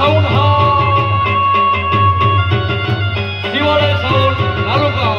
Sound हा शिवालय sound taluka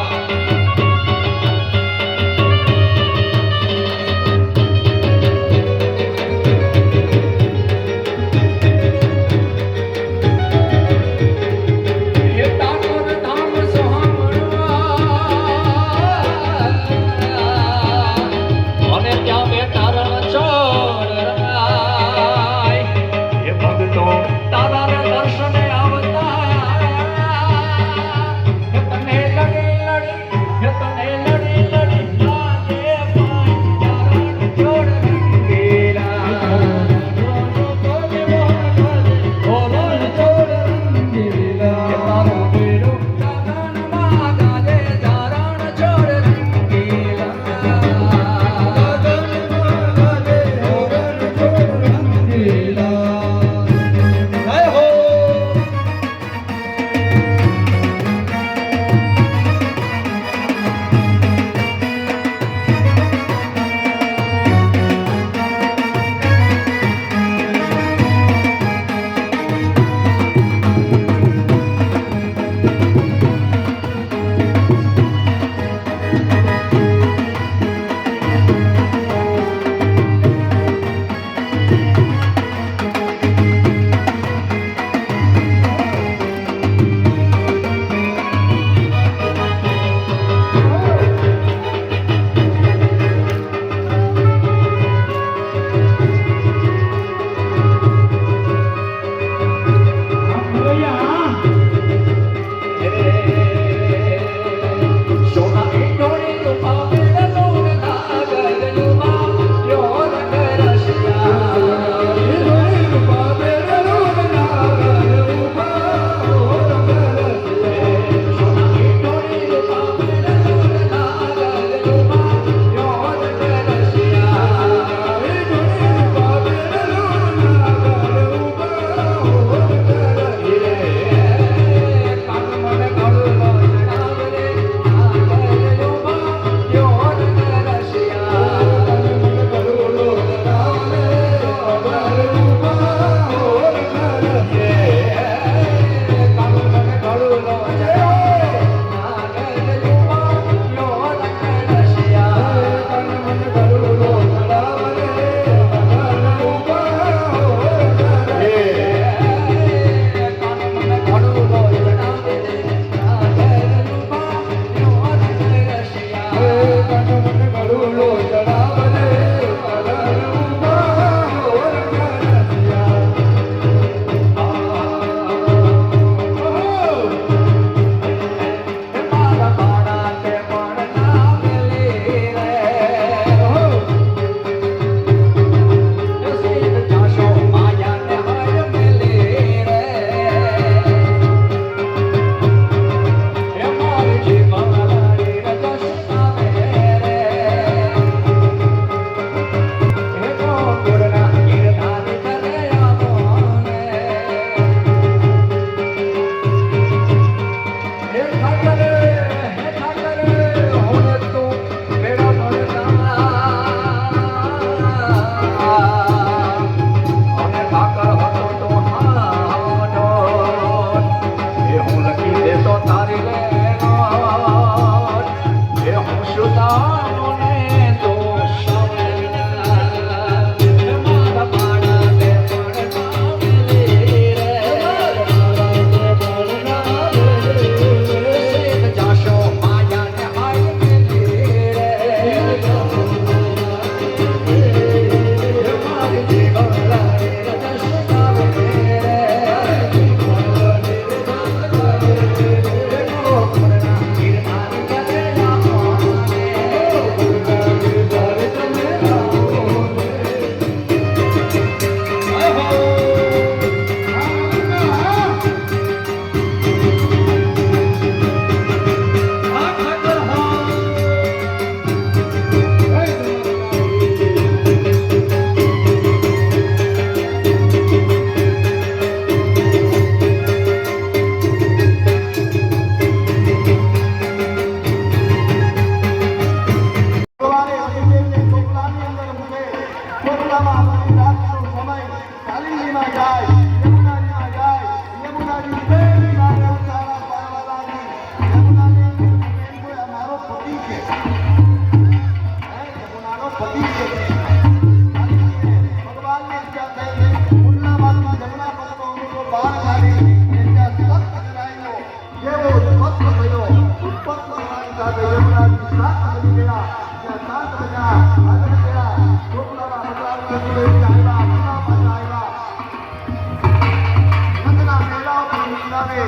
અને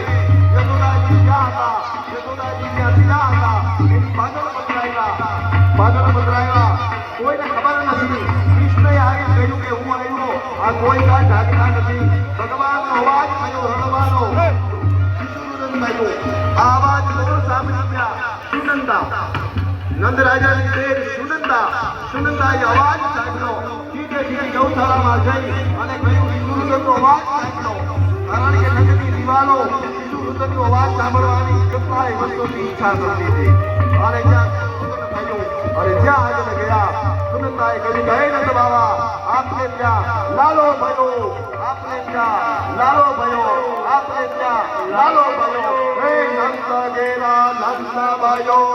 યશોદાજી જ્યાં હતા, યશોદાજી જ્યાં પીડા હતા, એની પાછળ પધરાવ્યા. કોઈને ખબર નથી. કૃષ્ણએ આવી કહ્યું કે હું આવ્યો, આ કોઈ કાંઈ જાગતા નથી. ભગવાનનો અવાજ થયો હળવાનો, શિશુનંદન થયું. આ અવાજ કોણ સાંભળી ગયા? સુનંદા. નંદરાજાની દેર સુનંદાએ અવાજ સાંભળ્યો. સીધે ગૌશાળામાં જઈ અને કહ્યું શિશુનંદનનો અવાજ સાંભળ્યો. કારણ કે નગરની દિવાલો શિશુનંદનનો અવાજ સાંભળવાની કેટલાય વર્ષોની ઈચ્છા કરતી હતી. અને જ્યાં શિશુનંદન થયું અને જ્યાં આગળ ગયા, સુનંદાએ કહ્યું હે નંદ બાબા, આપને ત્યાં લાલો ભયો, આપને ત્યાં લાલો ભયો, આપને ત્યાં લાલો ભયો. હે નંદ ઘેરા નંદ ભયો,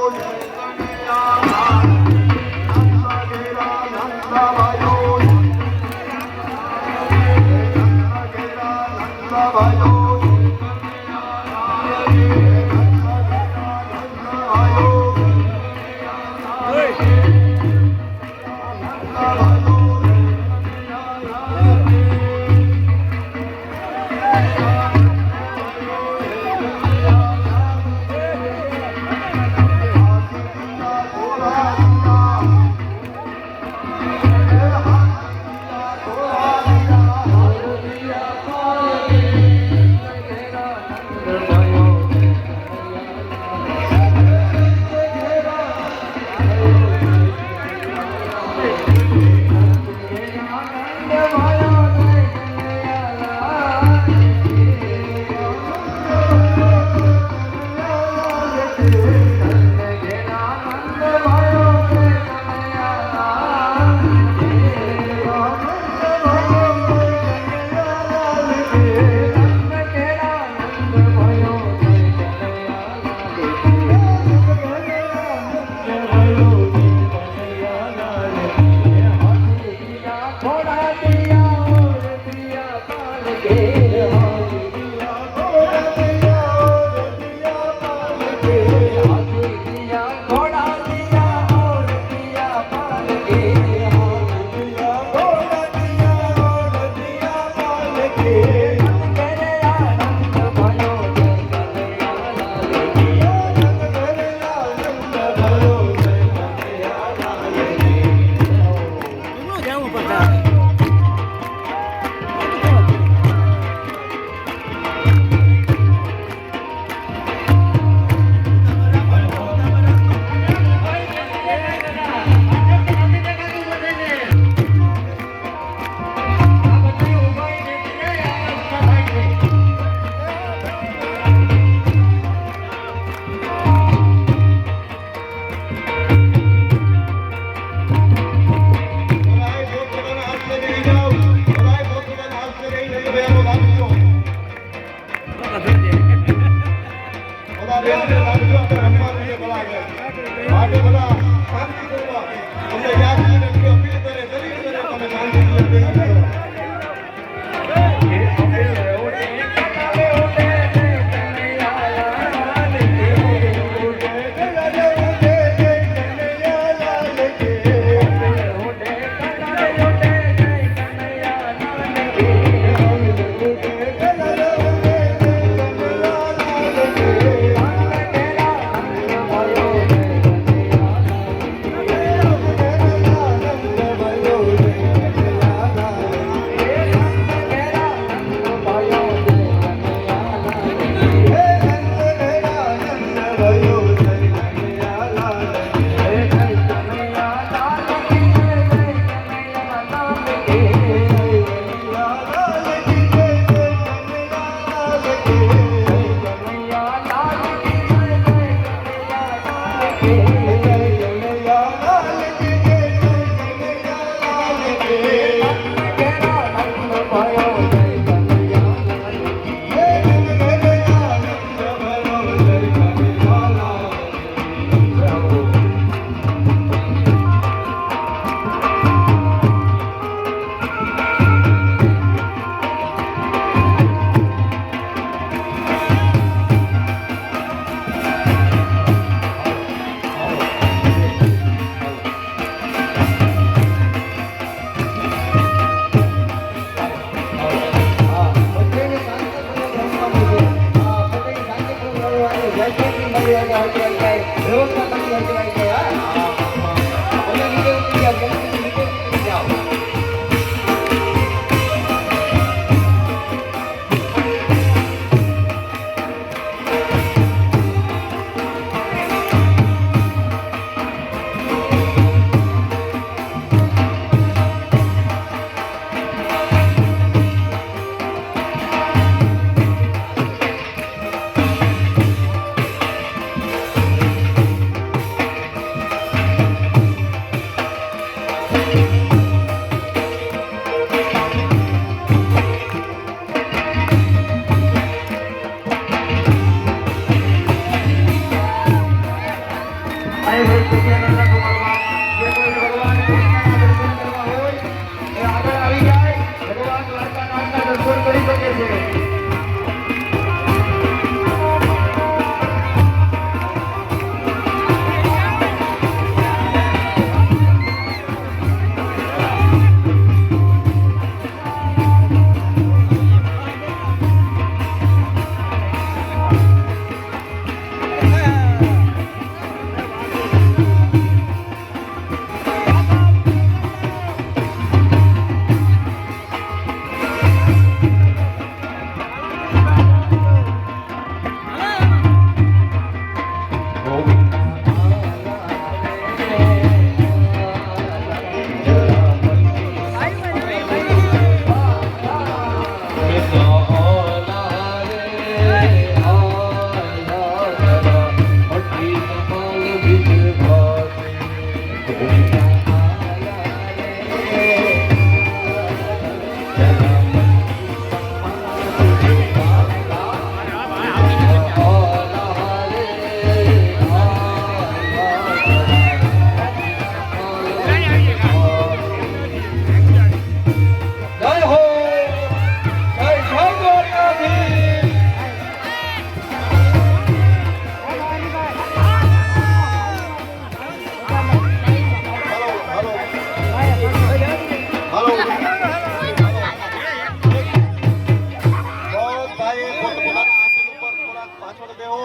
પોતાના આસન ઉપર થોડાક પાછળ બેહો.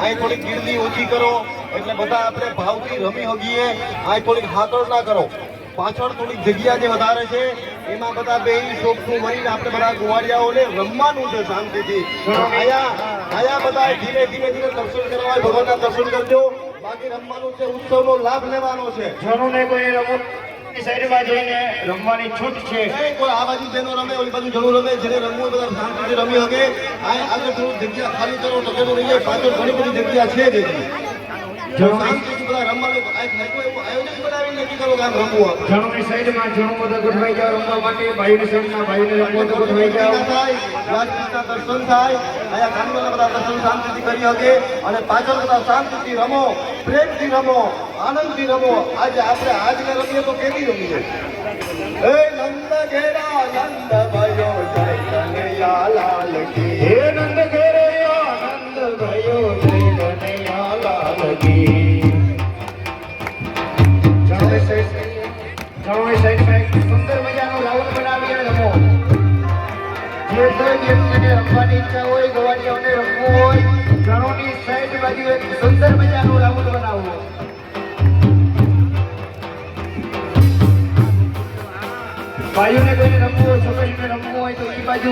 અહીં થોડીક ગીરદી ઓછી કરો એટલે બધા આપણે ભાવથી રમી હગીએ. અહીં થોડીક હાકળ ના કરો. પાછળ થોડીક જગ્યા જે વધારે છે એમાં બધા બેહી શોખનું મળીને આપણે બધા ગોવાળિયાઓને રમવાનું છે શાંતિથી. આયા બધા ધીમે ધીમે દર્શન કરવા હોય, ભગવાનના દર્શન કરજો. બાકી રમવાનું છે, ઉત્સવનો લાભ લેવાનો છે. જણુને કોઈ રમત સાઈડમાં જઈને રમવાની છૂટ છે. કોઈ આ બાજુ જેનો રમે ઓલી બાજુ જણું રમે, જેને રમવું હોય બધા શાંતિથી રમી શકે. આગળ થોડું જગ્યા ખાલી કરો તો કેવું રહીએ. પાછળ ઘણી બધી જગ્યા છે જ. શાંતિથી બધા રમવાનું આયોજન બનાવીને નક્કી કરો કે આમ રમવું. જણુની સાઈડમાં જણું બધા ગોઠવાઈ જાવ રમવા માટે. ભાઈની સાઈડમાં ભાઈને રમવા ગોઠવાઈ જાવ. દર્શન થાય. અહીંયા કાનૂનના બધા દર્શન શાંતિથી કરી શકે અને પાછળ બધા શાંતિથી રમો, પ્રેમથી રમો, આનંદથી રમો. આજે આપણે આજને રમીએ તો કેવી રમીએ? હે નંદ ઘેરા નંદ ભાઈઓ જય કનૈયા લાલ કી. હે નંદ ઘેરૈયા નંદ ભાઈઓ જય કનૈયા લાલ કી. જણુની સાઈડમાં એક સુંદર મજાનો રાઉન્ડ બનાવી અને રમો. જે કોઈ વ્યક્તિને રમવાની ઈચ્છા હોય, ગવાડિયાઓને રમવું હોય, જણોની સાઈડ બાજુ એક સુંદર મજાનો રાઉન્ડ બનાવવો. ભાઈઓને કોઈને રમવું હોય, છોકરીઓને રમવું હોય તો એ બાજુ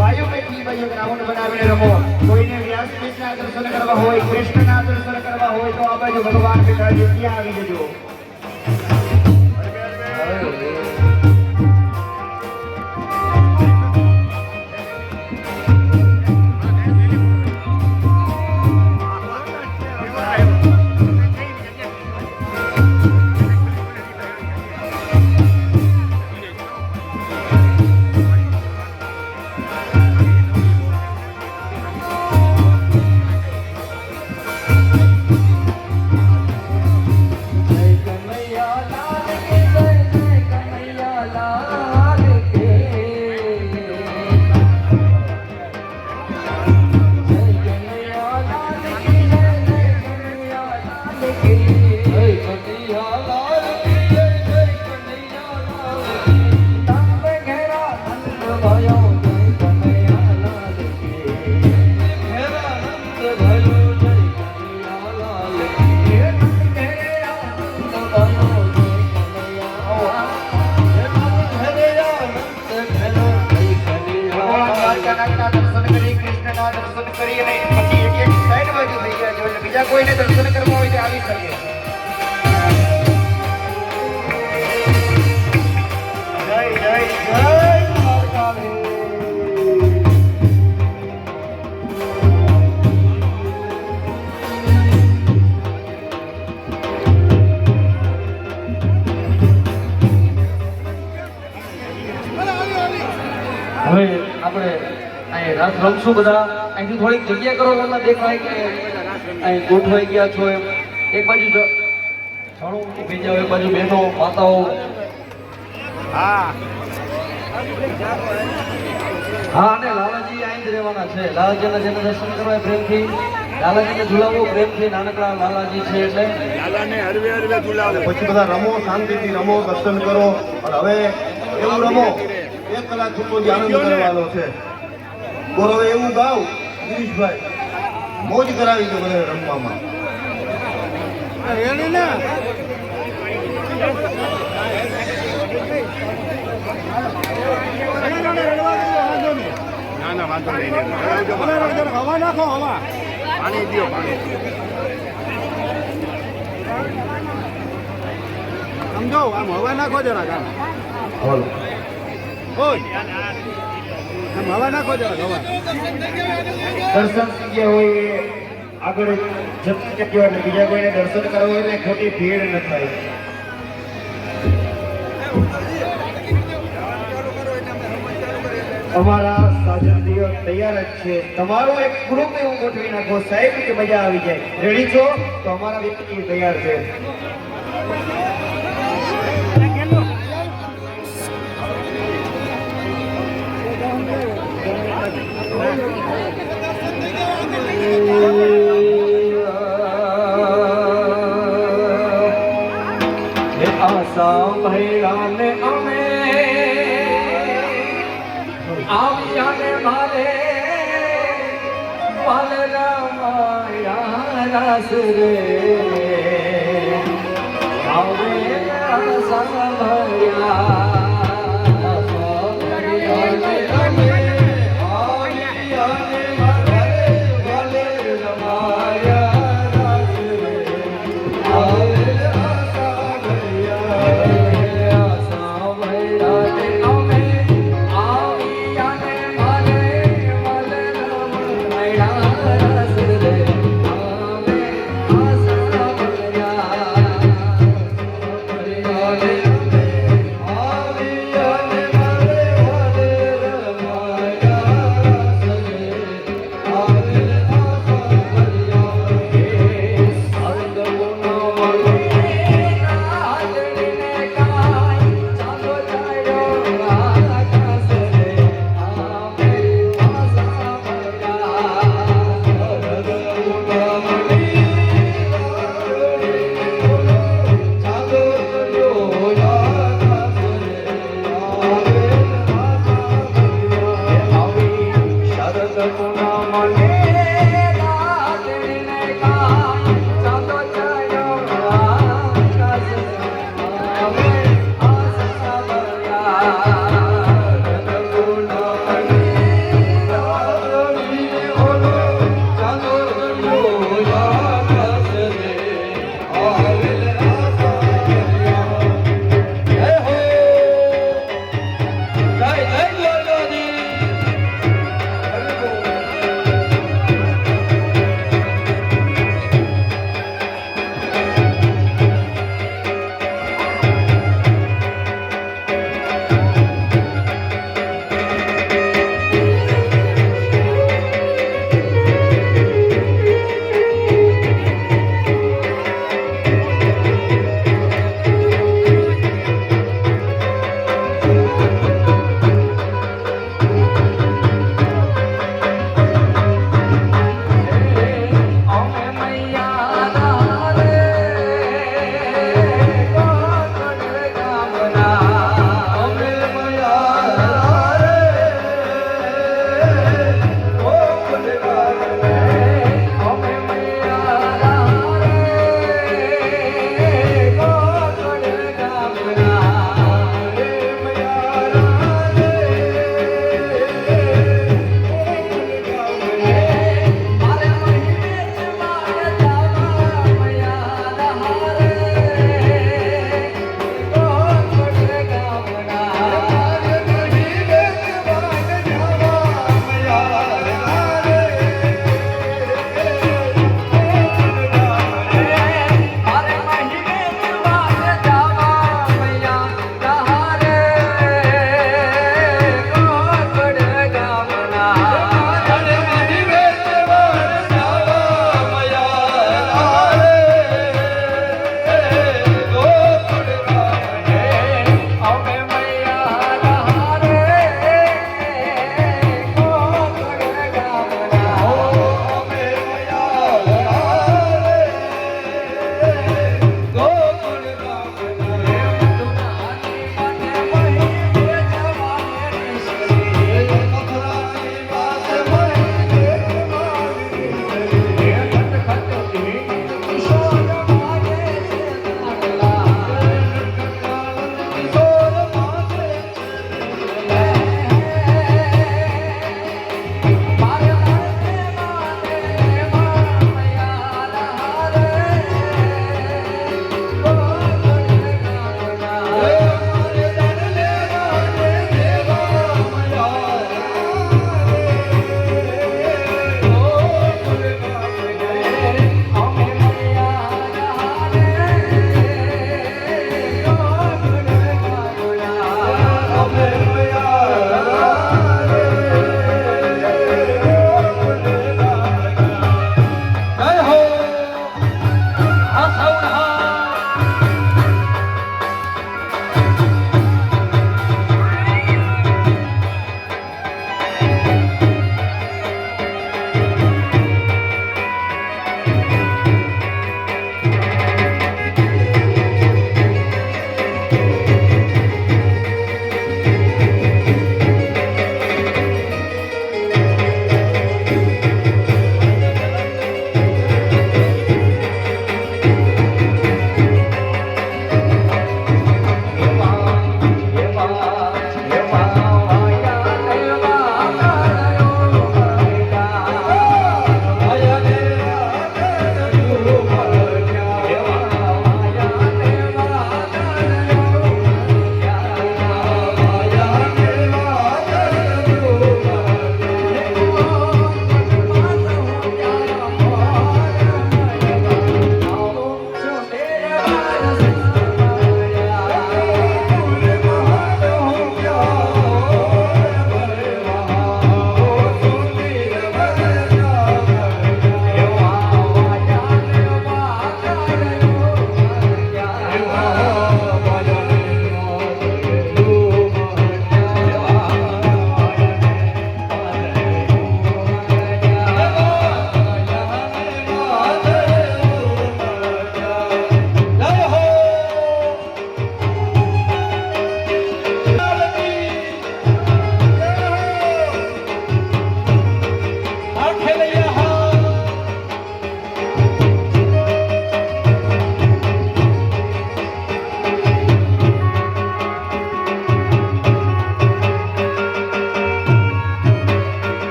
ભાઈઓ પૈકી બાજુ એક રાઉન્ડ બનાવીને રમો. કોઈને વ્યાસપીઠના દર્શન કરવા હોય, કૃષ્ણના દર્શન કરવા હોય તો આ બાજુ ભગવાન બેઠા છે ત્યાં આવી જજો. બીજા કોઈને દર્શન કરવા હોય તો આવી શકે. જય જય જય હવે આપણે અહીં રાસ રમશું બધા. અહીંથી થોડીક જગ્યા કરો, એમાં દેખાય કે અહીં ગોઠવાઈ ગયા છો એમ. એક બાજુ જણું ઊભી જાઓ, એક બાજુ બહેનો માતાઓ. હા અને લાલાજી અહીં જ રહેવાના છે. લાલાજીના જેને દર્શન કરવા પ્રેમથી, લાલાજીને ઝુલાવો પ્રેમથી. નાનકડા લાલાજી છે એટલે લાલાને હરવે હરવે ઝુલાવો. પછી બધા રમો, શાંતિથી રમો, દર્શન કરો. અને હવે એવું રમો 1 કલાક સુધી આનંદ કરવાનો છે. બોલો હવે એવું ગાવ ગિરીશભાઈ, મોજ કરાવી દો બધા રમવામાં. ના વાંધો નહીં. હવા નાખો, હવા પાણી દો, પાણી સમજો. આમ હવા નાખો જરાક. આમ હવા નાખો જરાક. હવા દર્શન જગ્યા હોય આગળ જતી જગ્યા એટલે બીજા કોઈને દર્શન કરવું હોય ને ખોટી ભીડ ન થાય. અમારા સાજનીઓ તૈયાર જ છે. તમારો એક ગ્રુપ એવું ગોઠવી નાખો સાહેબ કે મજા આવી જાય. રેડી છો તો અમારા વ્યક્તિ તૈયાર છે. આશા ભૈરાને અમે આવ્યા ને મારે વાલે રામાયા રાસ રે આવે સાંભળ્યા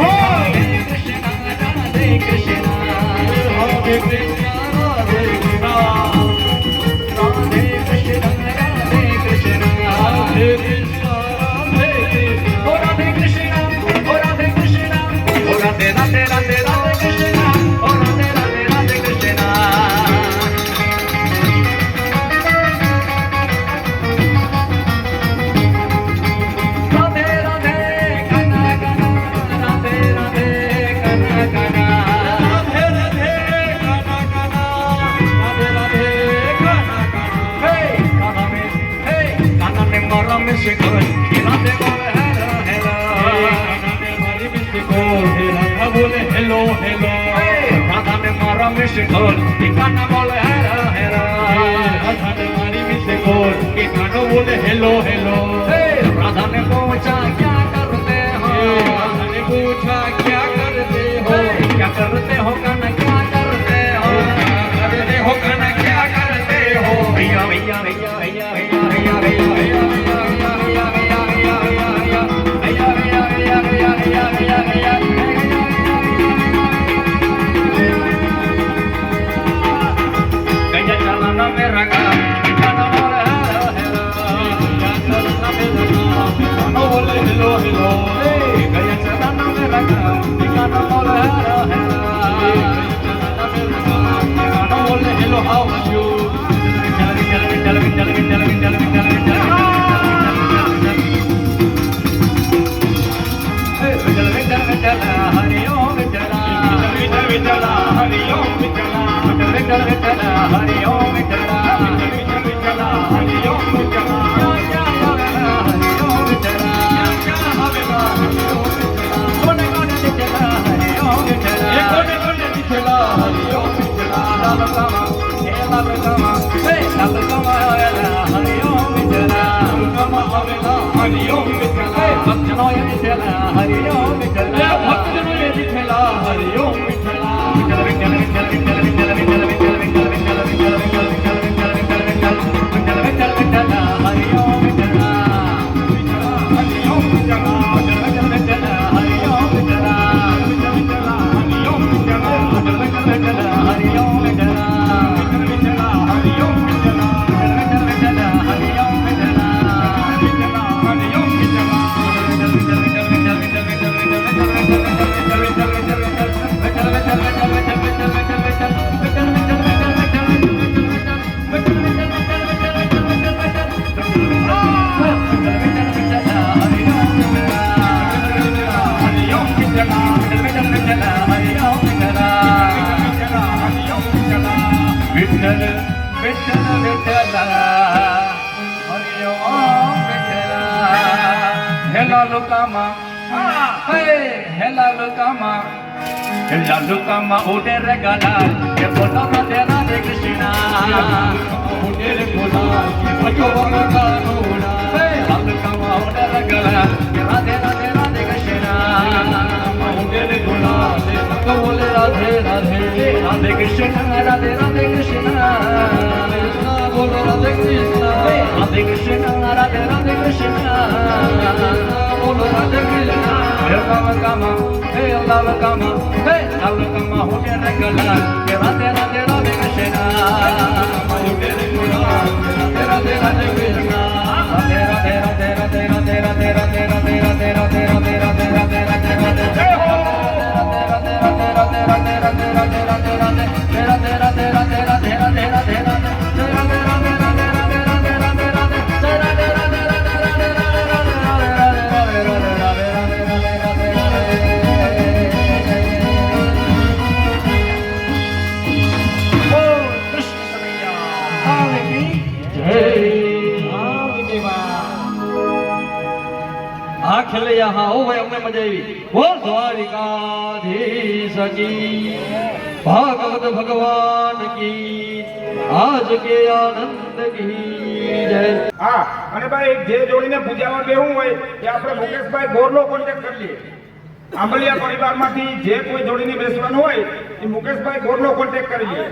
Oh! બોલે હેલો હેલો રાધાને મારા મિસ કોલ એ કાના બોલે હેરા હેરા રાધાને મારી મિસ કોલ એ કાનો બોલે હેલો હેલો રાધાને પૂછા ક્યા કરતે હો રાધાને પૂછા ક્યા કરતે હો क्या करते हो काना क्या करते हो करते हो काना क्या करते हो भैया भैया भैया भैया भैया भैया भैया भैया भैया भैया भैया भैया भैया भैया भैया भैया भैया भैया गया चलना मेरा काम गाना बोले हेलो हेलो गया चलना मेरा काम गाना बोले हेलो हेलो गया चलना मेरा काम गाना बोले हेलो हेलो गाना बोले hello how are you Lalukama udere galal ke bola madera de krishna udere bola ke bhagwan ka noda lalukama udere galal ke radhe radhe radhe krishna udere bola de bhagwan radhe radhe radhe krishna radhe radhe krishna krishna bol radhe krishna radhe krishna radhe radhe krishna bol radhe krishna Lalukama hey Lalukama hey Lalukama udere galal ke radhe radhe radhe krishna udere galal ke radhe radhe krishna radhe radhe radhe radhe radhe radhe radhe radhe radhe radhe radhe radhe radhe radhe radhe jai ho radhe radhe radhe radhe radhe radhe radhe radhe radhe radhe radhe radhe radhe radhe radhe radhe jai radhe radhe radhe radhe radhe radhe radhe jai radhe radhe radhe radhe radhe radhe radhe radhe radhe radhe हाँ खेले हाँ हो भाई हमने मजा आई बोल द्वारिकाधीश की भागवत भगवान की आज के आनंद की जय હા અને ભાઈ જે જોડીને પૂજામાં બેહવું હોય એ આપણે મુકેશભાઈ ગોરનો કોન્ટેક્ટ કરી લઈએ આંબલિયા પરિવારમાંથી જે કોઈ જોડીને બેસવાનું હોય એ મુકેશભાઈ ગોરનો કોન્ટેક્ટ કરી લઈએ